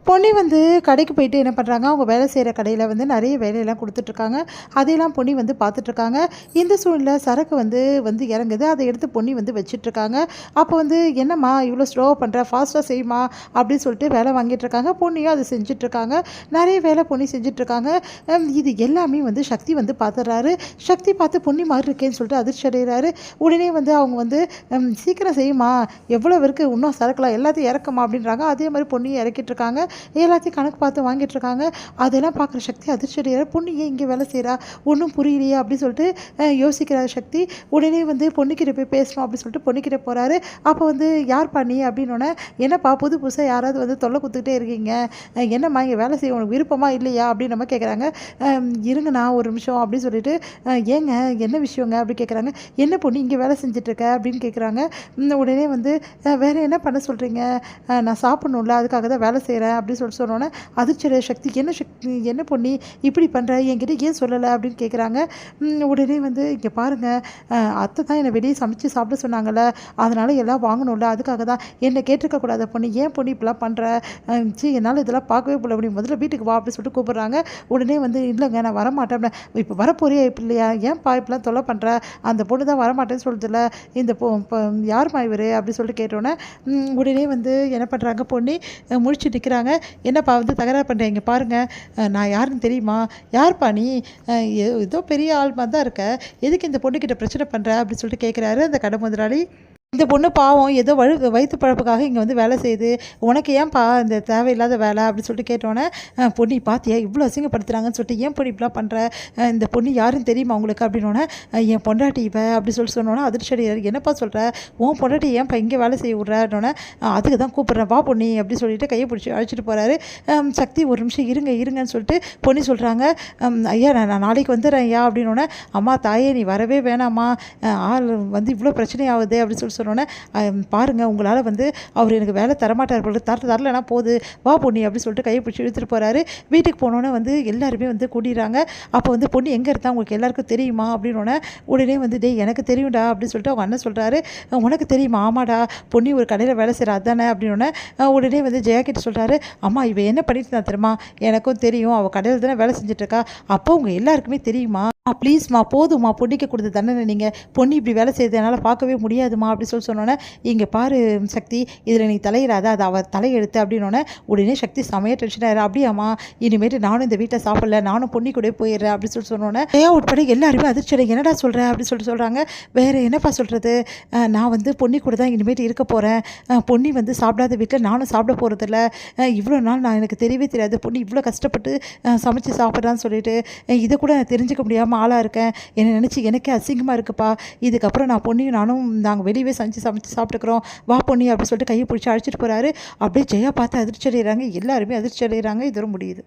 பொன்னி வந்து கடைக்கு போயிட்டு என்ன பண்ணுறாங்க, அவங்க வேலை செய்கிற கடையில் வந்து நிறைய வேலையெல்லாம் கொடுத்துட்ருக்காங்க. அதையெல்லாம் பொன்னி வந்து பார்த்துட்ருக்காங்க. இந்த சூழ்நிலை சரக்கு வந்து வந்து இறங்குது. அதை எடுத்து பொன்னி வந்து வச்சிட்ருக்காங்க. அப்போ வந்து என்னம்மா இவ்வளோ ஸ்லோவாக பண்ணுற, ஃபாஸ்ட்டாக செய்யுமா அப்படின்னு சொல்லிட்டு வேலை வாங்கிட்டுருக்காங்க. பொன்னியும் அதை செஞ்சிட்ருக்காங்க. நிறைய வேலை பொன்னி செஞ்சிட்ருக்காங்க. இது எல்லாமே வந்து சக்தி வந்து பார்த்துடுறாரு. சக்தி பார்த்து பொன்னி மாதிரி இருக்கேன்னு சொல்லிட்டு அதிர்ச்சி அடைகிறாரு. உடனே வந்து அவங்க வந்து சீக்கிரம் செய்யுமா, எவ்வளோ இருக்குது இன்னும் சரக்குலாம் எல்லாத்தையும் இறக்குமா அப்படின்றாங்க. அதே மாதிரி பொன்னியும் இறக்கிட்டு இருக்காங்க. எல்லாத்தையும் கணக்கு பார்த்து வாங்கிட்டு இருக்காங்க. அதெல்லாம் பார்க்குற சக்தி அதிர்ச்சி அடைகிறார். பொண்ணு ஏன் இங்கே வேலை செய்கிறா, ஒன்றும் புரியலையே அப்படின்னு சொல்லிட்டு யோசிக்கிறார் சக்தி. உடனே வந்து பொண்ணுக்கிட்ட போய் பேசணும் அப்படின்னு சொல்லிட்டு பொண்ணுக்கிட்ட போகிறாரு. அப்போ வந்து யார் பண்ணி அப்படின்னோடனே, என்னப்பா புதுசாக யாராவது வந்து தொல்லை கொடுத்துக்கிட்டே இருக்கீங்க, என்னம்மா இங்கே வேலை செய்ய உனக்கு விருப்பமா இல்லையா அப்படின்னு நம்ம கேட்குறாங்க. இருங்கண்ணா ஒரு நிமிஷம் அப்படின்னு சொல்லிட்டு, ஏங்க என்ன விஷயங்க அப்படி கேட்குறாங்க. என்ன பொண்ணு இங்கே வேலை செஞ்சிட்ருக்க அப்படின்னு கேட்குறாங்க. உடனே வந்து வேறு என்ன பண்ண சொல்கிறீங்க, நான் சாப்பிட்ணும்ல அதுக்காக தான் வேலை செய்கிறேன் அப்படின்னு சொல்லிட்டு சொன்னோன்னே அதிர்ச்சியடைய சக்தி, என்ன பொண்ணி இப்படி பண்ணுற, என்கிட்ட ஏன் சொல்லலை அப்படின்னு கேட்குறாங்க. உடனே வந்து இங்கே பாருங்கள், அத்தை தான் என்னை வெளியே சமைச்சு சாப்பிட சொன்னாங்கல்ல, அதனால் எல்லாம் வாங்கணும்ல அதுக்காக தான், என்னை கேட்டிருக்கக்கூடாத பொண்ணு, ஏன் பொண்ணு இப்படிலாம் பண்ணுற, என்னால் இதெல்லாம் பார்க்கவே போல அப்படி, முதல்ல வீட்டுக்கு வா அப்படின்னு சொல்லிட்டு கூப்பிட்றாங்க. உடனே வந்து இல்லைங்க நான் வரமாட்டேன், இப்போ வரப்போறியா இப்போ இல்லையா, ஏன்ப்பா இப்படிலாம் தொல்லை பண்ணுற, அந்த பொண்ணு தான் வரமாட்டேன்னு சொல்லுதில்ல, இந்த யாருமா இவர் அப்படி சொல்லிட்டு கேட்டோன்னே உடனே வந்து என்ன பண்ணுறாங்க, பொண்ணு முழிச்சு நிற்கிறாங்க. என்னப்பா வந்து தகராறு பண்ணுறீங்க பாருங்கள், நான் யாருன்னு தெரியுமா, யார்ப்பா நீ, ஏதோ பெரிய ஆள் மாதிரி தான் இருக்க, எதுக்கு இந்த பொண்ணுக்கிட்ட பிரச்சனை பண்ணுற அப்படின்னு சொல்லிட்டு கேட்குறாரு அந்த கடை முதலாளி. இந்த பொண்ணு பாவம் ஏதோ வயிற்று பழப்புக்காக இங்கே வந்து வேலை செய்யுது, உனக்கு ஏன்ப்பா இந்த தேவையில்லாத வேலை அப்படின்னு சொல்லிட்டு கேட்டோன்னே, பொண்ணு பார்த்தியா இவ்வளோ அசிங்கப்படுத்துகிறாங்கன்னு சொல்லிட்டு, ஏன் பொண்ணு இப்படிலாம் பண்ணுற, இந்த பொண்ணு யாருன்னு தெரியுமா உங்களுக்கு அப்படின்னோடனே, என் பொண்டாட்டி இவ அப்படி சொல்லி சொன்னோன்னா அதிர்ச்சி அடைகிறாரு. என்னப்பா சொல்கிற, உன் பொண்டாட்டி ஏன்ப்பா இங்கே வேலை செய்ய விட்றோன்னே, அதுக்கு தான் கூப்பிட்றேன் வா பொண்ணி அப்படி சொல்லிட்டு கையை பிடிச்சி அழைச்சிட்டு போகிறாரு. சக்தி ஒரு நிமிஷம் இருங்கன்னு சொல்லிட்டு பொண்ணு சொல்கிறாங்க. ஐயா நான் நாளைக்கு வந்துடுறேன் ஐயா அப்படின்னோடனே, அம்மா தாயே நீ வரவே வேணாம்மா, ஆள் வந்து இவ்வளோ பிரச்சனையாகுது அப்படின்னு சொல்லி சொன்னோன்னே, பாருங்கள் உங்களால் வந்து அவர் எனக்கு வேலை தரமாட்டார் போல, தரலைன்னா போகுது வா பொண்ணி அப்படின்னு சொல்லிட்டு கையை பிடிச்சி இழுத்துட்டு போகிறாரு. வீட்டுக்கு போனோன்னே வந்து எல்லாருமே வந்து கூட்டிடுறாங்க. அப்போ வந்து பொண்ணு எங்கே இருந்தால் உங்களுக்கு எல்லாருக்கும் தெரியுமா அப்படின்னோடனே, உடனே வந்து டேய் எனக்கு தெரியும்டா அப்படின்னு சொல்லிட்டு அவங்க அண்ணன் சொல்கிறாரு. உனக்கு தெரியுமா, ஆமாடா பொண்ணு ஒரு கடையில் வேலை செய்கிற அதானே அப்படின்னோடனே, உடனே வந்து ஜெயா கிட்ட சொல்கிறாரு, அம்மா இவ என்ன பண்ணிட்டு தான் தெரியுமா, எனக்கும் தெரியும், அவள் கடையில் தானே வேலை செஞ்சிட்ருக்கா, அப்போ உங்கள் எல்லாருக்குமே தெரியுமா, ப்ளீஸ்மா போதுமா, பொண்ணிக்கு கொடுத்த தண்டனை நீங்கள், பொண்ணு இப்படி வேலை செய்யறதுனால பார்க்கவே முடியாதுமா அப்படி சொன்னோன்னே, இங்கே பாரு சக்தி இதில் நீ தலையிடாத, அது அவள் தலையெடுத்து அப்படின்னோடனே உடனே சக்தி செமையாக டென்ஷன் ஆயிரு. அப்படியாம்மா இனிமேட்டு நானும் இந்த வீட்டை சாப்பிடல, நானும் பொண்ணி கூட போயிடுறேன் அப்படின்னு சொன்னோன்னே உட்பட எல்லாருமே அதிர்ச்சி என்னடா சொல்கிறேன் அப்படின்னு சொல்கிறாங்க. வேறு என்னப்பா சொல்கிறது, நான் வந்து பொண்ணி கூட தான் இனிமேட்டு இருக்க போகிறேன், பொண்ணி வந்து சாப்பிடாத வீட்டில் நானும் சாப்பிட போகிறதில்ல, இவ்வளோ நாள் நான் எனக்கு தெரியவே தெரியாது பொண்ணு இவ்வளோ கஷ்டப்பட்டு சமைச்சு சாப்பிட்றான்னு சொல்லிட்டு, இதை கூட நான் தெரிஞ்சுக்க முடியாமல் ஆளாக இருக்கேன், என்னை நினச்சி எனக்கே அசிங்கமாக இருக்குப்பா, இதுக்கப்புறம் நான் பொண்ணையும் நானும் நாங்கள் வெளியவே சமைச்சு சாப்பிட்டுக்கிறோம் வா பொண்ணி அப்படின்னு சொல்லிட்டு கையை பிடிச்சி அழைச்சிட்டு போகிறாரு. அப்படியே ஜெயா பார்த்து அதிர்ச்சி அடைகிறாங்க. எல்லாருமே அதிர்ச்சி அடைகிறாங்க. இதோட முடியுது.